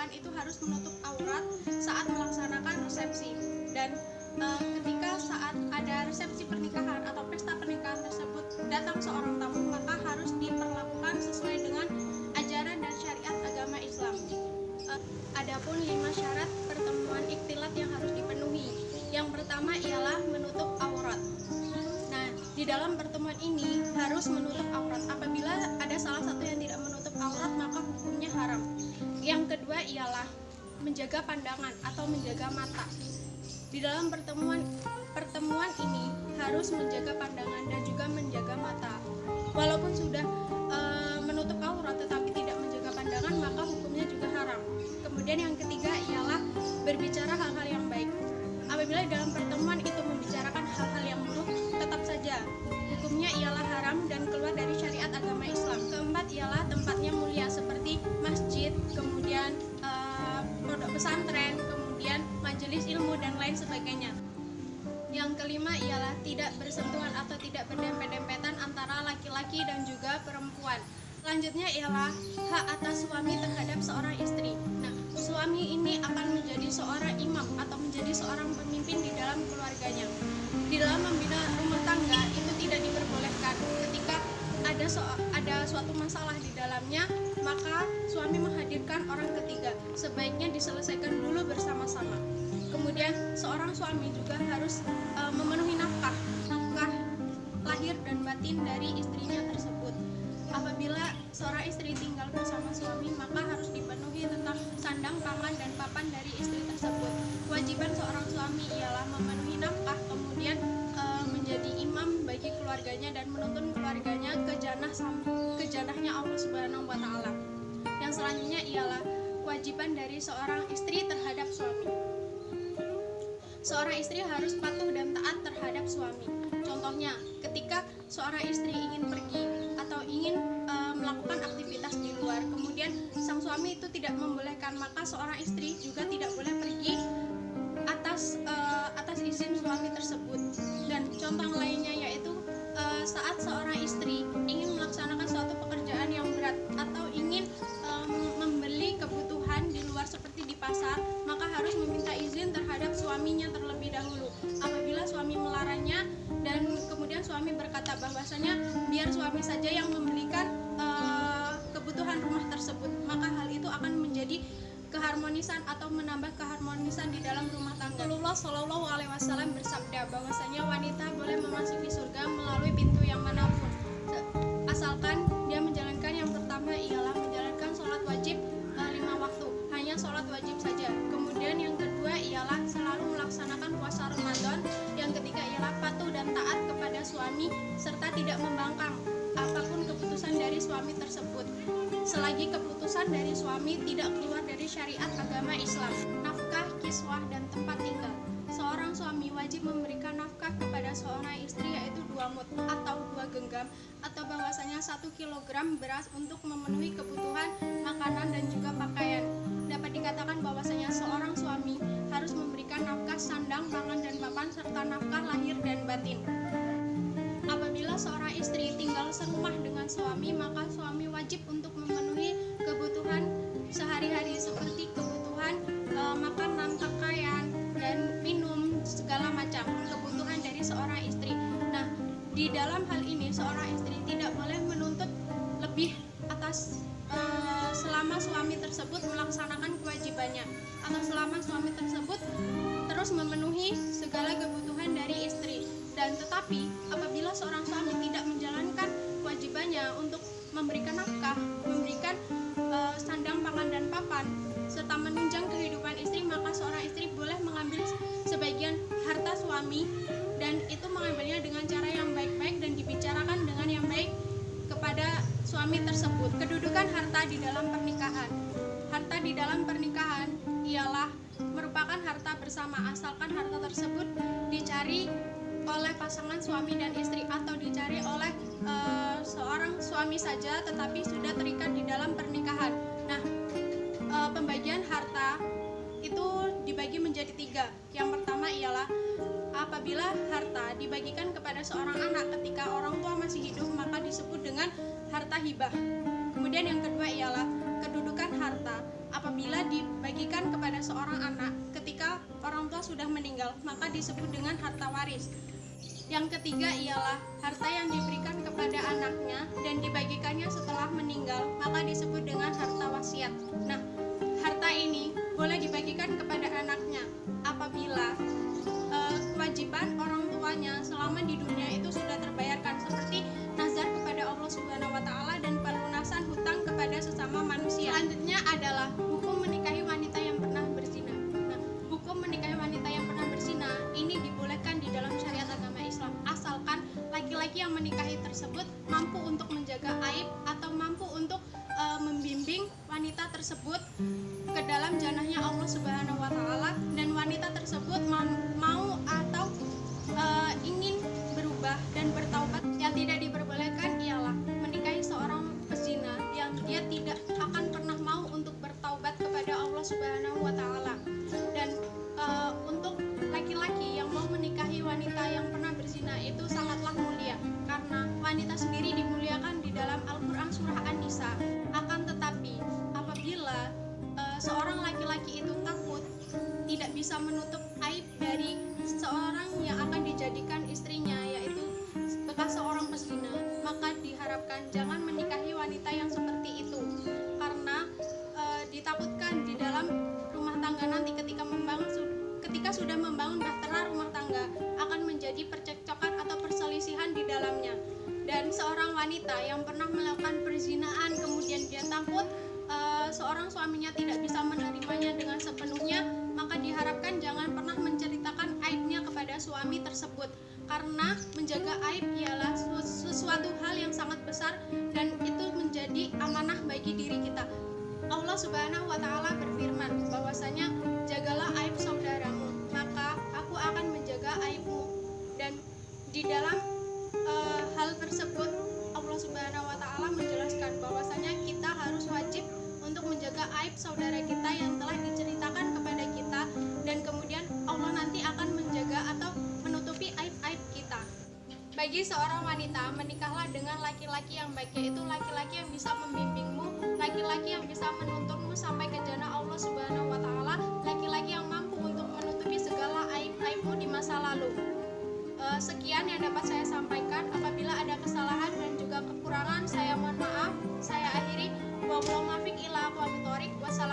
perempuan itu harus menutup aurat saat melaksanakan resepsi. Dan ketika saat ada resepsi pernikahan atau pesta pernikahan tersebut datang seorang tamu, maka harus diperlakukan sesuai dengan ajaran dan syariat agama Islam. Adapun 5 syarat pertemuan ikhtilat yang harus dipenuhi. Yang pertama ialah menutup aurat. Nah, di dalam pertemuan ini harus menutup aurat. Apabila ada salah satu yang tidak menutup aurat, maka hukumnya haram. Yang kedua ialah menjaga pandangan atau menjaga mata. Di dalam pertemuan ini harus menjaga pandangan dan juga menjaga mata. Walaupun sudah menutup aurat tetapi tidak menjaga pandangan, maka hukumnya juga haram. Kemudian yang ketiga ialah berbicara hal-hal yang baik. Apabila dalam pertemuan itu membicarakan hal-hal yang buruk, tetap saja hukumnya ialah haram dan keluar dari syariat agama Islam. Keempat ialah tempatnya mulia seperti masjid, kemudian pondok pesantren, kemudian majelis ilmu dan lain sebagainya. Yang kelima ialah tidak bersentuhan atau tidak berdempet-dempetan antara laki-laki dan juga perempuan. Selanjutnya ialah hak atas suami terhadap seorang istri. Nah, suami ini akan menjadi seorang imam atau menjadi seorang pemimpin di dalam keluarganya. Di dalam membina rumah tangga itu tidak diperbolehkan ketika ada suatu masalah di dalamnya, maka suami menghadirkan orang ketiga. Sebaiknya diselesaikan dulu bersama-sama. Kemudian seorang suami juga harus memenuhi nafkah lahir dan batin dari istrinya tersebut. Apabila seorang istri tinggal bersama suami, maka harus dipenuhi tentang sandang, pangan, dan papan dari istri tersebut. Kewajiban seorang suami ialah memenuhi nafkah, kemudian menjadi imam bagi keluarganya dan menuntun keluarganya ke janahnya Allah Subhanahu wa Ta'ala. Yang selanjutnya ialah kewajiban dari seorang istri terhadap suami. Seorang istri harus patuh dan taat terhadap suami. Contohnya, ketika seorang istri ingin pergi atau ingin melakukan aktivitas di luar, kemudian sang suami itu tidak membolehkan, maka seorang istri juga tidak boleh pergi atas izin suami tersebut. Dan contoh lainnya yaitu saat seorang istri ingin melaksanakan suatu pekerjaan yang berat atau ingin membeli kebutuhan di luar seperti di pasar, maka harus meminta izin terhadap suaminya terlebih dahulu. Apabila suami melarangnya dan kemudian suami berkata bahwasanya biar suami saja yang membelikan kebutuhan rumah tersebut, maka hal itu akan menjadi keharmonisan atau menambah keharmonisan di dalam rumah tangga. Rasulullah Shallallahu Alaihi Wasallam bersabda bahwasanya wanita boleh memasuki surga melalui pintu yang manapun, asalkan dia menjalankan yang pertama ialah menjalankan sholat wajib 5 waktu, hanya sholat wajib saja. Kemudian yang kedua ialah selalu melaksanakan puasa Ramadan. Yang ketiga ialah patuh dan taat kepada suami serta tidak membangkang apapun keputusan dari suami tersebut, selagi keputusan dari suami tidak keluar dari syariat agama Islam. Nafkah, kiswah, dan tempat tinggal. Seorang suami wajib memberikan nafkah kepada seorang istri yaitu 2 mud atau 2 genggam atau bahwasanya 1 kilogram beras untuk memenuhi kebutuhan makanan dan juga pakaian. Dapat dikatakan bahwasanya seorang suami harus memberikan nafkah sandang, pangan, dan papan serta nafkah lahir dan batin. Apabila seorang istri tinggal serumah dengan suami, maka suami wajib untuk memenuhi kebutuhan sehari-hari seperti kebutuhan makanan, pakaian, dan minum, segala macam kebutuhan dari seorang istri. Nah, di dalam hal ini seorang istri tidak boleh menuntut lebih atas selama suami tersebut melaksanakan kewajibannya atau selama suami tersebut terus memenuhi segala kebutuhan dari istri. Dan tetapi apabila seorang suami tidak menjalankan kewajibannya untuk memberikan nafkah, memberikan sandang, pangan, dan papan serta menunjang kehidupan istri, maka seorang istri boleh mengambil sebagian harta suami, dan itu mengambilnya dengan cara yang baik-baik dan dibicarakan dengan yang baik kepada suami tersebut. Kedudukan harta di dalam pernikahan. Harta di dalam pernikahan ialah merupakan harta bersama, asalkan harta tersebut dicari oleh pasangan suami dan istri atau dicari oleh seorang suami saja tetapi sudah terikat di dalam pernikahan. Nah, pembagian harta itu dibagi menjadi 3. Yang pertama ialah apabila harta dibagikan kepada seorang anak ketika orang tua masih hidup, maka disebut dengan harta hibah. Kemudian yang kedua ialah kedudukan harta apabila diberikan kepada seorang anak ketika orang tua sudah meninggal, maka disebut dengan harta waris. Yang ketiga ialah harta yang diberikan kepada anaknya dan dibagikannya setelah meninggal, maka disebut dengan harta wasiat. Nah, harta ini boleh dibagikan kepada anaknya apabila kewajiban orang tuanya selama di dunia itu sudah terbayarkan, seperti nazar kepada Allah Subhanahu wa taala dan pelunasan hutang kepada sesama manusia. Selanjutnya adalah hukum menikahi wanita yang pernah berzina. Nah, hukum menikahi wanita yang pernah berzina ini dibolehkan di dalam syariat agama Islam, asalkan laki-laki yang menikahi tersebut mampu untuk menjaga aib atau mampu untuk membimbing wanita tersebut ke dalam janahnya Allah Subhanahu wa taala, dan wanita tersebut mau atau ingin berubah dan bertaubat. Yang tidak diperbolehkan ialah menikahi seorang pezina yang dia tidak akan pernah mau untuk bertaubat kepada Allah Subhanahu wa taala. Dan untuk laki-laki yang mau menikahi wanita yang pernah berzina itu sangatlah mulia, karena wanita sendiri dimuliakan di dalam Al-Qur'an surah An-Nisa. Akan tetapi apabila seorang laki-laki itu takut tidak bisa menutup aib dari seorang yang akan dijadikan istrinya, yaitu bekas seorang pezina, maka diharapkan jangan menikahi wanita yang seperti itu, karena ditakutkan di dalam rumah tangga nanti ketika sudah membangun bahtera rumah tangga akan menjadi percekcokan atau perselisihan di dalamnya. Dan seorang wanita yang pernah melakukan perzinaan kemudian dia takut seorang suaminya tidak bisa menerimanya dengan sepenuhnya, maka diharapkan jangan pernah menceritakan aibnya kepada suami tersebut, karena menjaga aib ialah sesuatu hal yang sangat besar dan itu menjadi amanah bagi diri kita. Allah Subhanahu wa taala berfirman bahwasanya jagalah aib saudaramu, maka aku akan menjaga aibmu. Dan di dalam hal tersebut Allah Subhanahu wa taala menjelaskan bahwasanya kita harus wajib untuk menjaga aib saudara kita yang telah diceritakan kepada kita, dan kemudian Allah nanti akan menjaga atau menutupi aib-aib kita. Bagi seorang wanita, menikahlah dengan laki-laki yang baik, yaitu laki-laki yang bisa membimbingmu, laki-laki yang bisa menuntunmu sampai ke jannah Allah Subhanahu wa taala, laki-laki yang mampu untuk menutupi segala aib-aibmu di masa lalu. Sekian yang dapat saya sampaikan. Apabila ada kesalahan dan juga kekurangan, saya mohon maaf. Saya akhiri. Wassalamualaikum warahmatullahi wabarakatuh.